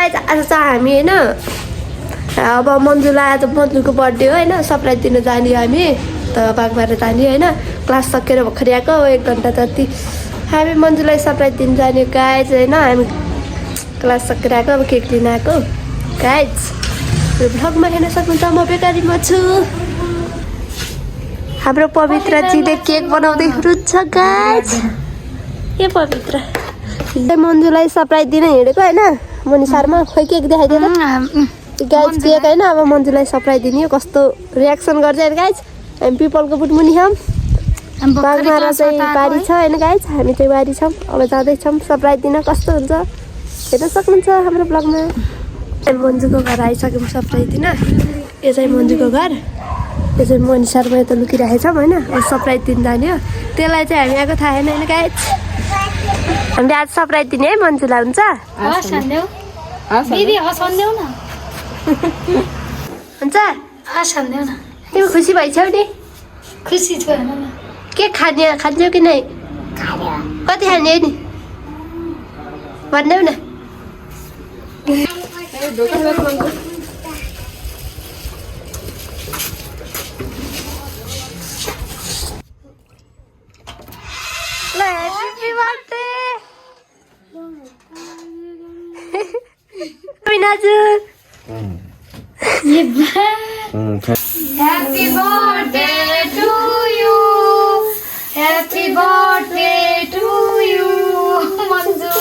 Guys आज चाहिँ हामी होइन अब मन्जुलाई आज मन्जुको बर्थडे हो होइन सरप्राइज दिन जाने हामी त बागमारा जाने होइन क्लास सकेर भर्खर आएको 1 घन्टा जति हामी मन्जुलाई सरप्राइज दिन जाने गाइज होइन हामी क्लास सकेर आएको अब केक लिन आएको गाइज यो भ्लगमा हेर्न सक्नुहुन्छ म बेकारीमा छु हाम्रो पवित्रजीले केक बनाउँदै हुनुहुन्छ गाइज ए पवित्र मन्जुलाई सरप्राइज दिन हिँडेको होइन मनिसारमा खोइ केक देखाइदिएर गाइज केक होइन अब मन्जुलाई सरप्राइज दिने कस्तो रियाक्सन गर्छ होइन गाइज हामी पिपलको बुट मुनि छौँ बागमारा चाहिँ बारी छ होइन गाइज हामी चाहिँ बारी छौँ अब जाँदैछौँ सरप्राइज दिन कस्तो हुन्छ हेर्न सक्नुहुन्छ हाम्रो ब्लगमा मन्जुको घर आइसक्यौँ सरप्राइज दिन यो चाहिँ मन्जुको घर यो चाहिँ मनिसारमा यता लुकिरहेको छौँ होइन सरप्राइज दिन जाने हो त्यसलाई चाहिँ हामी आएको थाहा छैन होइन गाइज हामीले आज सरप्राइज दिने है मन्जुलाई हुन्छ हुन्छ तिमी खुसी भइछौ नि खुसी छु के खान्छौ कि नै कति खाने नि भन्देऊ न Happy birthday! Minaju! Happy birthday to you! Happy birthday to you! Manju!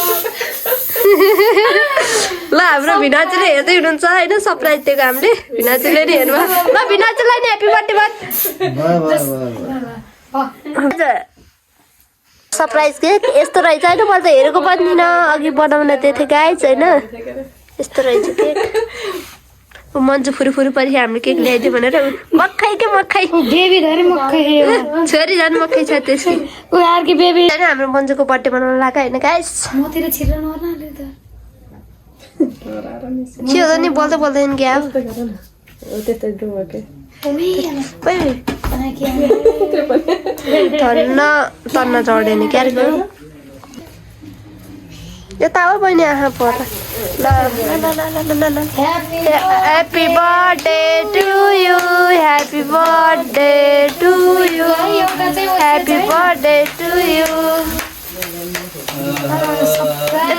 ल हाम्रो भिनाजुले हेर्दै हुनुहुन्छ होइन सरप्राइज दिएको हामीले भिनाजुले नि हेर्नु ल भिनाजुलाई नि ह्याप्पी बर्थडे सरप्राइज केक यस्तो रहेछ होइन मैले त हेरेको पनि थिइनँ अघि बनाउन दिएको थिएँ गाइज होइन यस्तो रहेछ केक मन्जु फुरुफुरु परि हामीले केक ल्याइदियो भनेर मक्खै के मक्खै बेबी धरि मक्खै छोरी झन् मक्खै छ त्यसको उ आर्की बेबी होइन हाम्रो मन्जुको बर्थडे बनाउन लाग्यो होइन गाइज मतिर छिर्न नर्नाले त के हो नि बोल्दै बोल्दैन क्या तन्न चढ्दैन क्या यता हो बहिनी आँखा पर ल happy birthday to you happy birthday to you happy birthday to you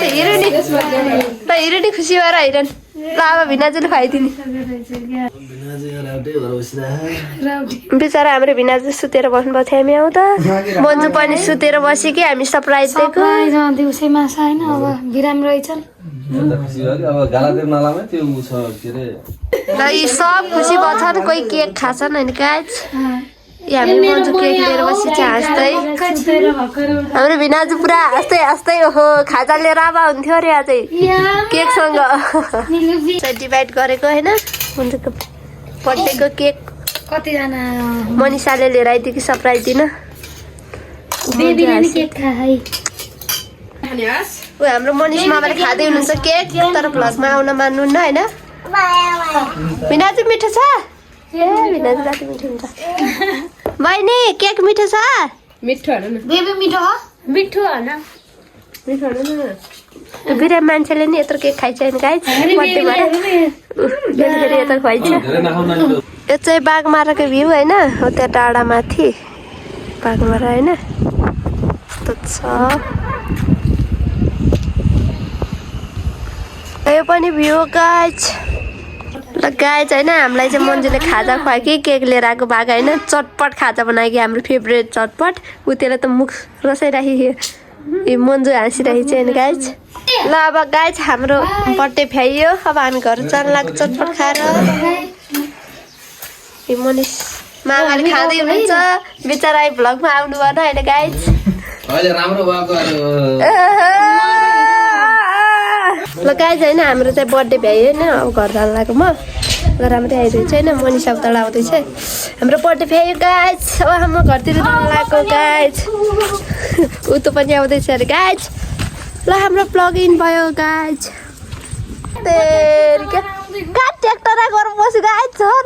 hero नि ल हिरो नि खुसी भएर हिरन ल अब भिनाजुले खुवाइदिने बिचरा हाम्रो भिनाजु सुतेर बस्नुभएको थियो हामी आउँदा मन्जु पनि सुतेर बस्यो कि हामी सरप्राइज दिएको दिउँसै माछा होइन अब बिराम रहेछन् ल यी सब खुसी भएछन् कोही केक खाछन् होइन गाइज हामी मन्जु केक लिएर बसी चाहिँ हाँस्दै हाम्रो भिनाजु पुरा हाँस्दै हाँस्दै ओहो खाजा लिएर आवा हुन्थ्यो अरे अझै केकसँग डिभाइड गरेको होइन मन्जुको बर्थडेको केक कतिजना मनिषाले लिएर आइदियो कि सरप्राइज दिन हाम्रो मनिष मामाले खाँदै हुनुहुन्छ केक तर भ्लगमा आउन मान्नुहुन्न होइन भिनाजु मिठो छ ए भिनाजु राति मिठो हुन्छ बहिनी केक मिठो छ मिठो बेबी मिठो हो मिठो होइन बिराम मान्छेले नि यत्रो केक खाइन्छ नि गाइज बर्थडे भएर फेरि यता खुवाइन्छ यो चाहिँ बागमाराको भ्यू होइन हो त्यहाँ डाँडा माथि बागमारा होइन यस्तो छ यो पनि भ्यू गाइज ल गाइज होइन हामीलाई चाहिँ मन्जुले खाजा खुवायो कि केक लिएर आएको भाग होइन चटपट खाजा बनायो कि हाम्रो फेभरेट चटपट ऊ त्यसलाई त मुख रसाइराखेको ए मन्जु हाँसिरहेको छ नि गाइज ल अब गाइज हाम्रो बर्थडे भ्याइयो अब हामी घर जान लाग्छ चटपट खाएर ए मनिष मामाले खाँदै हुनुहुन्छ बिचरा भ्लगमा आउनु भएन होइन गाइज ल गाइज होइन हाम्रो चाहिँ बर्थडे भ्याइयो होइन अब घर जान लाग्यो म राम्रै आइरहेको छ होइन मनिषा उताबाट आउँदैछ हाम्रो बर्थडे भ्याइयो गाइज अब हाम्रो घरतिर जान लाग्यो गाइज ऊ त पनि आउँदैछ अरे गाइज ल हाम्रो प्लग इन भयो गाइज कहाँ ट्र्याक्टर गएर बस्यो गाइज सर